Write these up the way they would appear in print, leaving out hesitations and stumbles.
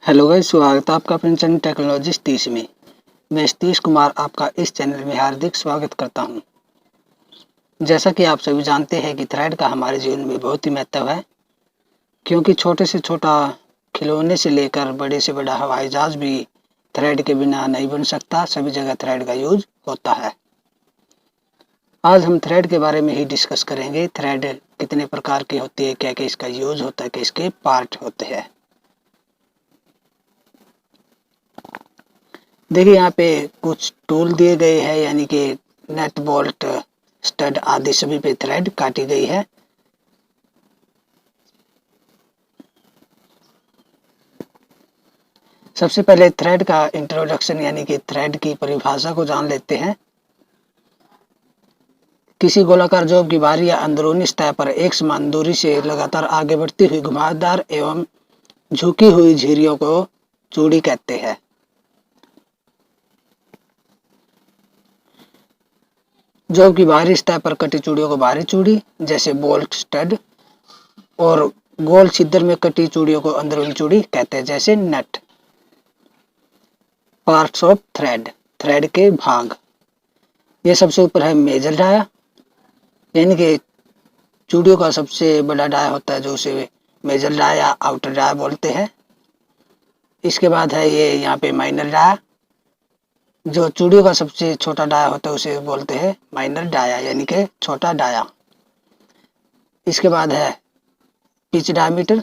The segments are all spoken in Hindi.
हेलो गाइस, स्वागत है आपका अपने चैनल टेक्नोलॉजी 30 में। मैं सतीश कुमार आपका इस चैनल में हार्दिक स्वागत करता हूं। जैसा कि आप सभी जानते हैं कि थ्रेड का हमारे जीवन में बहुत ही महत्व है, क्योंकि छोटे से छोटा खिलौने से लेकर बड़े से बड़ा हवाई जहाज भी थ्रेड के बिना नहीं बन सकता। सभी जगह थ्रेड का यूज होता है। आज हम थ्रेड के बारे में ही डिस्कस करेंगे। थ्रेड कितने प्रकार की होती है, क्या क्या इसका यूज होता है, क्या इसके पार्ट होते हैं। देखिए, यहाँ पे कुछ टूल दिए गए हैं, यानी कि नट बोल्ट स्टड आदि सभी पे थ्रेड काटी गई है। सबसे पहले थ्रेड का इंट्रोडक्शन यानी कि थ्रेड की परिभाषा को जान लेते हैं। किसी गोलाकार जॉब की बाहरी या अंदरूनी सतह पर एक समान दूरी से लगातार आगे बढ़ती हुई घुमावदार एवं झुकी हुई झिर्रियों को चूड़ी कहते हैं। जॉब की बाहरी सतह पर कटी चूड़ियों को बाहरी चूड़ी जैसे बोल्ट स्टड, और गोल छिद्र में कटी चूड़ियों को अंदरूनी चूड़ी कहते हैं जैसे नट। पार्ट्स ऑफ थ्रेड, थ्रेड के भाग। ये सबसे ऊपर है मेजर डाया, यानी कि चूड़ियों का सबसे बड़ा डाया होता है जो उसे मेजर डाया या आउटर डाया बोलते हैं। इसके बाद है ये यहाँ पे माइनर डाया, जो चूड़ियों का सबसे छोटा डाया होता है उसे बोलते हैं माइनर डाया, यानी कि छोटा डाया। इसके बाद है पिच डायमीटर,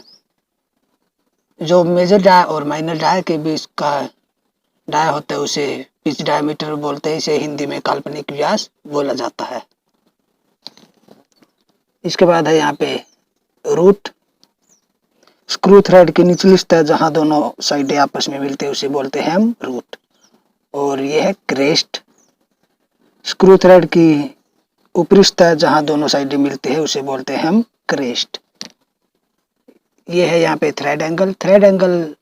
जो मेजर डाया और माइनर डाया के बीच का डाया होता है उसे पिच डायमीटर बोलते हैं। इसे हिंदी में काल्पनिक व्यास बोला जाता है। इसके बाद है यहाँ पे रूट। स्क्रू थ्रेड की निचली सतह जहां दोनों साइडें आपस में मिलते हैं उसे बोलते हैं हम रूट। और यह है क्रेस्ट। स्क्रू थ्रेड की ऊपरी सतह जहां दोनों साइडें मिलते हैं उसे बोलते हैं हम क्रेस्ट। यह है यहाँ पे थ्रेड एंगल। थ्रेड एंगल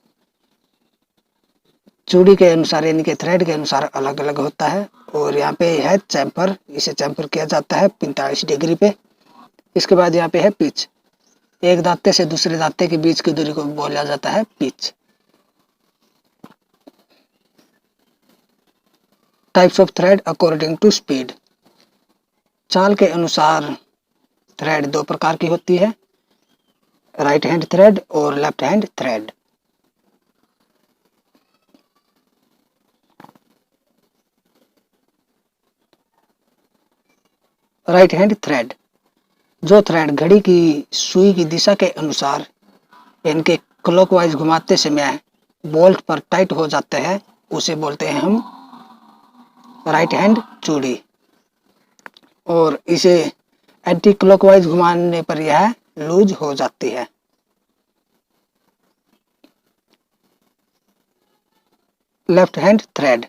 चूड़ी के अनुसार यानी कि थ्रेड के अनुसार अलग अलग होता है। और यहाँ पे है चैम्फर, इसे चैम्फर किया जाता है 45 डिग्री पे। इसके बाद यहाँ पे है पिच, एक दांते से दूसरे दांते के बीच की दूरी को बोला जाता है pitch. Types of thread according to speed. चाल के अनुसार थ्रेड दो प्रकार की होती है, राइट हैंड थ्रेड और left hand thread. Right hand thread, जो थ्रेड घड़ी की सुई की दिशा के अनुसार इनके क्लॉकवाइज घुमाते समय बोल्ट पर टाइट हो जाते हैं उसे बोलते हैं हम राइट हैंड चूड़ी। और इसे एंटी क्लॉकवाइज घुमाने पर यह लूज हो जाती है। लेफ्ट हैंड थ्रेड,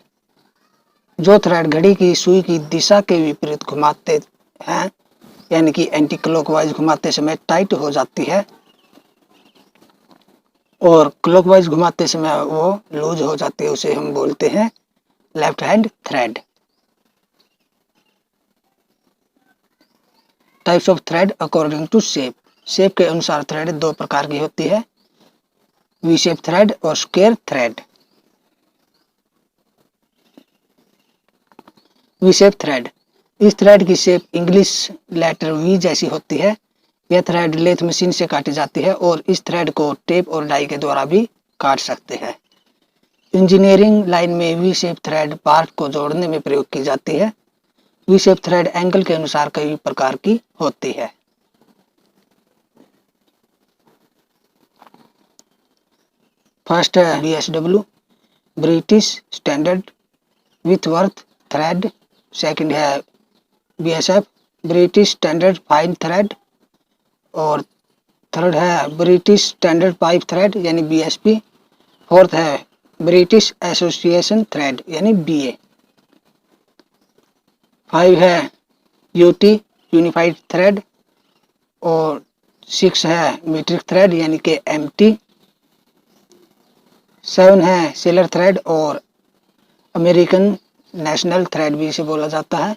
जो थ्रेड घड़ी की सुई की दिशा के विपरीत घुमाते हैं यानी कि एंटी क्लॉकवाइज घुमाते समय टाइट हो जाती है और क्लॉकवाइज घुमाते समय वो लूज हो जाती है, उसे हम बोलते हैं left hand thread. Types of thread according to shape. Shape के अनुसार थ्रेड दो प्रकार की होती है, वी शेप थ्रेड और square thread. V shape thread, इस थ्रेड की शेप इंग्लिश लेटर वी जैसी होती है। यह थ्रेड लेथ मशीन से काटी जाती है और इस थ्रेड को टेप और डाई के द्वारा भी काट सकते हैं। इंजीनियरिंग लाइन में वी शेप थ्रेड पार्ट को जोड़ने में प्रयोग की जाती है। वी शेप थ्रेड एंगल के अनुसार कई प्रकार की होती है। फर्स्ट है BSW, British standard Whitworth thread. Second है BSF, British standard fine thread. और थर्ड है ब्रिटिश स्टैंडर्ड पाइप थ्रेड यानी BSP। फोर्थ है ब्रिटिश एसोसिएशन थ्रेड यानी BA। 5 है UT यूनिफाइड थ्रेड। और 6 है मीट्रिक थ्रेड यानी कि MT। 7 है सेलर थ्रेड और अमेरिकन नेशनल थ्रेड भी इसे बोला जाता है।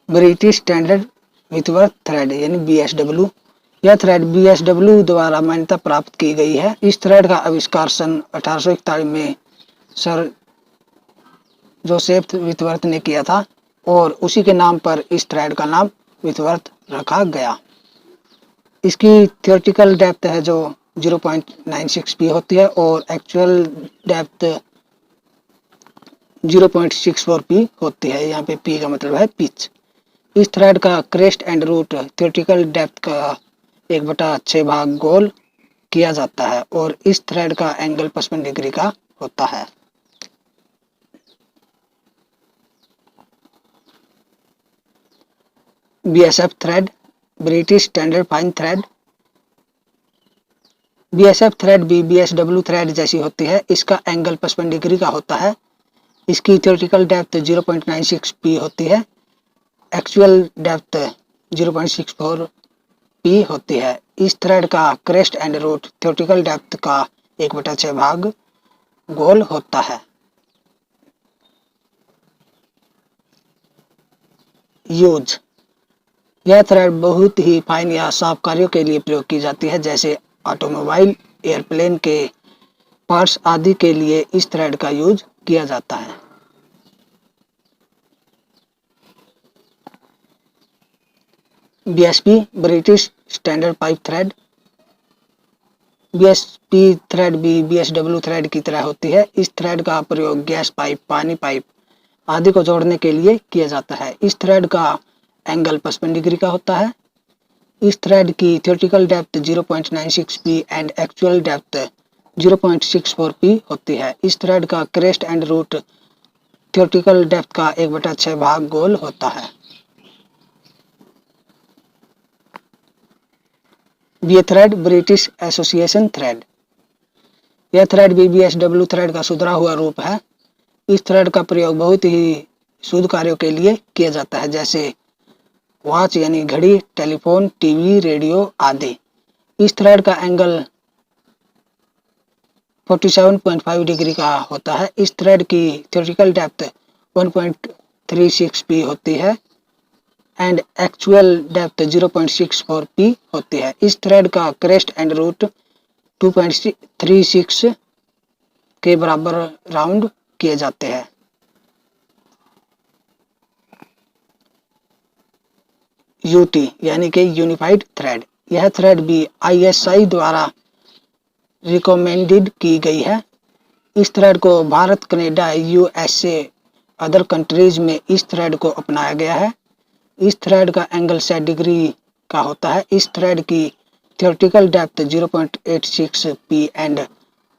ब्रिटिश स्टैंडर्ड विथवर्थ थ्रेड यानी BSW। यह थ्रेड BSW द्वारा मान्यता प्राप्त की गई है। इस थ्रेड का आविष्कार सन 1841 में सर जोसेफ विथवर्थ ने किया था और उसी के नाम पर इस थ्रेड का नाम विथवर्थ रखा गया। इसकी थियोरेटिकल डेप्थ है जो 0.96 पी होती है और एक्चुअल डेप्थ 0.64 पी होती है। यहाँ पे पी का मतलब है पिच। इस थ्रेड का crest and root theoretical depth का 1/6 भाग गोल किया जाता है और इस थ्रेड का एंगल 55 डिग्री का होता है। BSF thread, British standard fine thread. BSF thread भी BSW थ्रेड जैसी होती है। इसका एंगल 55 डिग्री का होता है। इसकी थियोरेटिकल डेप्थ 0.96 पी होती है। एक्चुअल डेप्थ 0.64 पी होती है। इस थ्रेड का crest and root theoretical depth का 1/6 भाग गोल होता है। यूज, यह थ्रेड बहुत ही फाइन या साफ कार्यों के लिए प्रयोग की जाती है, जैसे ऑटोमोबाइल, एयरप्लेन के पार्ट्स आदि के लिए इस थ्रेड का यूज किया जाता है। BSP, British standard pipe thread. BSP thread भी BSW थ्रेड की तरह होती है। इस थ्रेड का प्रयोग गैस पाइप, पानी पाइप आदि को जोड़ने के लिए किया जाता है। इस थ्रेड का एंगल 55 डिग्री का होता है। इस थ्रेड की theoretical depth 0.96 P and actual depth 0.64 P होती है। इस थ्रेड का crest and root theoretical depth का 1/6 भाग गोल होता है। ये थ्रेड, ब्रिटिश एसोसिएशन थ्रेड। यह थ्रेड भी BSW थ्रेड का सुधरा हुआ रूप है। इस थ्रेड का प्रयोग बहुत ही शुद्ध कार्यों के लिए किया जाता है, जैसे वॉच यानी घड़ी, टेलीफोन, टीवी, रेडियो आदि। इस थ्रेड का एंगल 47.5 डिग्री का होता है। इस थ्रेड की थियोरेटिकल डेप्थ 1.36 पी होती है एंड एक्चुअल डेप्थ 0.64 पी होती है। इस थ्रेड का क्रेस्ट एंड रूट 2.36 के बराबर राउंड किए जाते हैं। UT यानी कि यूनिफाइड थ्रेड। यह थ्रेड भी ISI द्वारा रिकमेंडेड की गई है। इस थ्रेड को Bharat, Canada, USA other countries में इस थ्रेड को अपनाया गया है। इस थ्रेड का एंगल 60 डिग्री का होता है। इस थ्रेड की theoretical depth 0.86 P and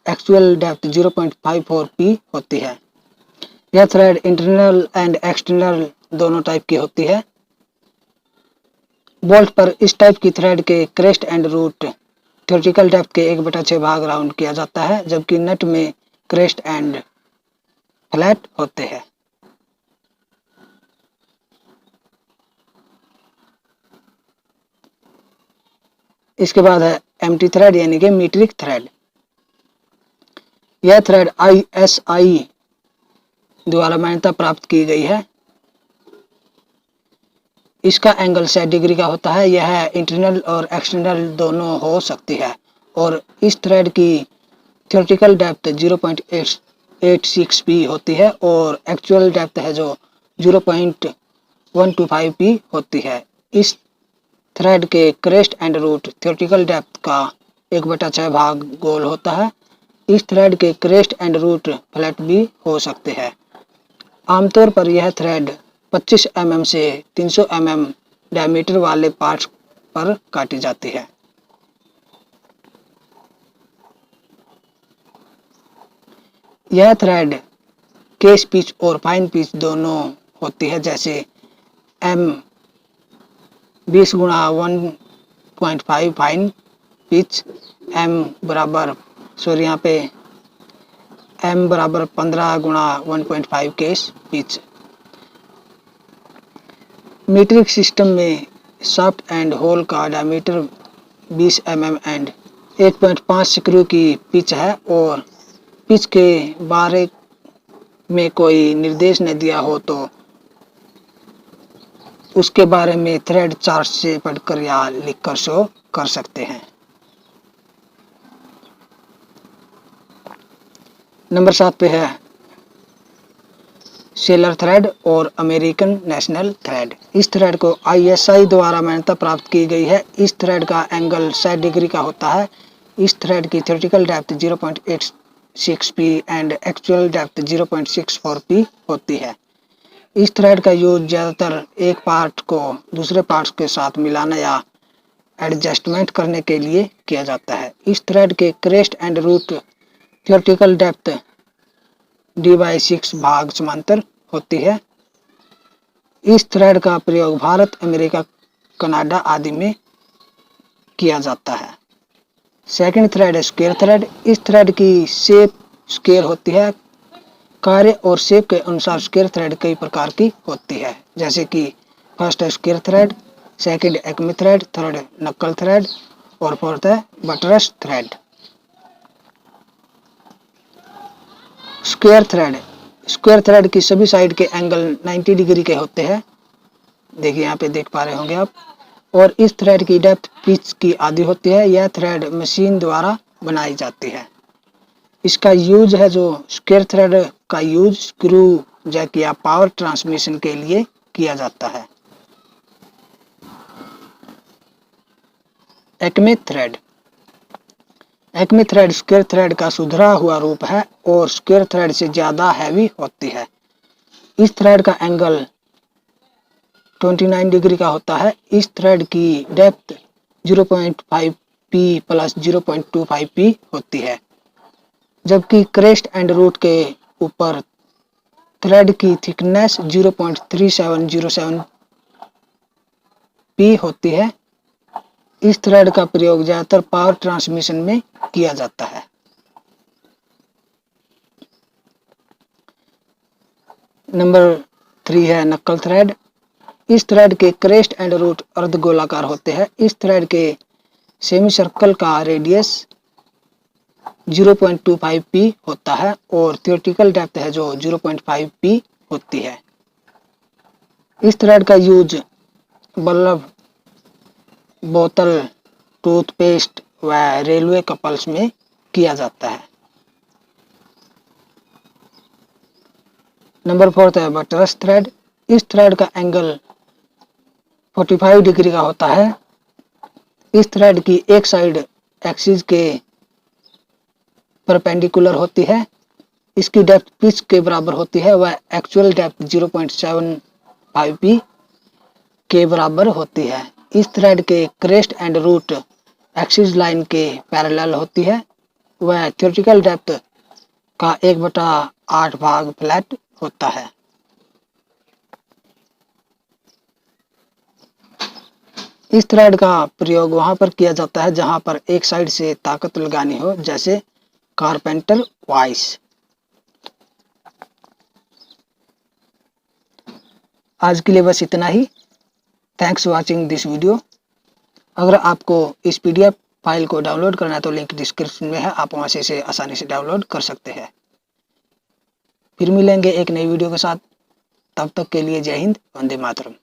actual depth 0.54 P होती है। यह थ्रेड इंटरनल एंड एक्सटर्नल दोनों टाइप की होती है। बोल्ट पर इस टाइप की थ्रेड के crest and root theoretical depth के 1/6 भाग राउंड किया जाता है, जबकि नट में क्रेस्ट एंड फ्लैट होते हैं। इसके बाद है एम्प्टी थ्रेड यानी कि मीट्रिक थ्रेड। यह थ्रेड ISI द्वारा मान्यता प्राप्त की गई है। इसका एंगल 60 डिग्री का होता है। यह इंटरनल और एक्सटर्नल दोनों हो सकती है और इस थ्रेड की थियोरेटिकल डेप्थ 0.86 पी होती है और एक्चुअल डेप्थ है जो 0.125 पी होती है। इस थ्रेड के crest and root theoretical depth का 1/6 भाग गोल होता है। इस थ्रेड के क्रेस्ट एंड रूट फ्लैट भी हो सकते हैं। आमतौर पर यह थ्रेड 25 mm से 300 mm डायमीटर वाले पार्ट्स पर काटी जाती है। यह थ्रेड केस पिच और फाइन पिच दोनों होती है, जैसे M 20x1.5 fine pitch, M बराबर 15x1.5 case pitch. Metric system में शाफ्ट एंड होल का डायमीटर 20 mm एंड 1.5 स्क्रू की पिच है और पिच के बारे में कोई निर्देश न दिया हो तो उसके बारे में थ्रेड चार्ट से पढ़कर या लिखकर शो कर सकते हैं। नंबर 7 पे है सेलर थ्रेड और अमेरिकन नेशनल थ्रेड। इस थ्रेड को ISI द्वारा मान्यता प्राप्त की गई है। इस थ्रेड का एंगल 60 डिग्री का होता है। इस थ्रेड की theoretical depth 0.86p and actual depth 0.64p होती है। इस थ्रेड का यूज ज़्यादातर एक पार्ट को दूसरे पार्ट्स के साथ मिलाना या एडजस्टमेंट करने के लिए किया जाता है। इस थ्रेड के crest and root theoretical depth D/6 भाग समांतर होती है। इस थ्रेड का प्रयोग भारत, अमेरिका, कनाडा आदि में किया जाता है। सेकंड थ्रेड है स्क्वायर थ्रेड। इस थ्रेड की शेप स्क्वायर होती है। कार्य और शेप के अनुसार स्क्वायर थ्रेड कई प्रकार की होती है, जैसे कि फर्स्ट है square thread, second Acme thread, third नक्कल थ्रेड और फोर्थ है बटरस थ्रेड। स्क्वायर थ्रेड की सभी साइड के एंगल 90 डिग्री के होते हैं। देखिए यहाँ पे देख पा रहे होंगे आप। और इस थ्रेड की डेप्थ पिच की आधी होती है। यह थ्रेड मशीन द्वारा बनाई जाती है। इसका यूज है जो स्क्वायर थ्रेड का यूज स्क्रू जैक या पावर ट्रांसमिशन के लिए किया जाता है। एक्मे थ्रेड स्क्वायर थ्रेड का सुधरा हुआ रूप है और स्क्वायर थ्रेड से ज्यादा हैवी होती है। इस थ्रेड का एंगल 29 डिग्री का होता है। इस थ्रेड की डेप्थ 0.5p प्लस 0.25p होती है, जबकि क्रेस्ट एंड रूट के ऊपर थ्रेड की थिकनेस 0.3707p होती है। इस थ्रेड का प्रयोग ज्यादातर पावर ट्रांसमिशन में किया जाता है। नंबर 3 है नक्कल थ्रेड। इस थ्रेड के क्रेस्ट एंड रूट अर्धगोलाकार होते हैं। इस थ्रेड के सेमी सर्कल का रेडियस 0.25p होता है और थ्योरेटिकल डेप्थ है जो 0.5p होती है। इस थ्रेड का यूज बल्ब, बोतल, टूथपेस्ट व रेलवे कपल्स में किया जाता है। नंबर 4 है बटरस थ्रेड। इस थ्रेड का एंगल 45 डिग्री का होता है। इस थ्रेड की एक साइड एक्सिस के परपेंडिकुलर होती है। इसकी डेप्थ पिच के बराबर होती है व एक्चुअल डेप्थ 0.75p के बराबर होती है। इस थ्रेड के crest and root axis line के पैरेलल होती है व थ्योरेटिकल डेप्थ का 1/8 भाग फ्लैट होता है। इस थ्रेड का प्रयोग वहां पर किया जाता है जहां पर एक साइड से ताकत लगानी हो, जैसे कारपेंटर वाइस। आज के लिए बस इतना ही। Thanks watching this video. अगर आपको इस PDF फाइल को डाउनलोड करना है तो लिंक डिस्क्रिप्शन में है, आप वहां से इसे आसानी से डाउनलोड कर सकते हैं। फिर मिलेंगे एक नई वीडियो के साथ। तब तक के लिए जय हिंद, वंदे मातरम।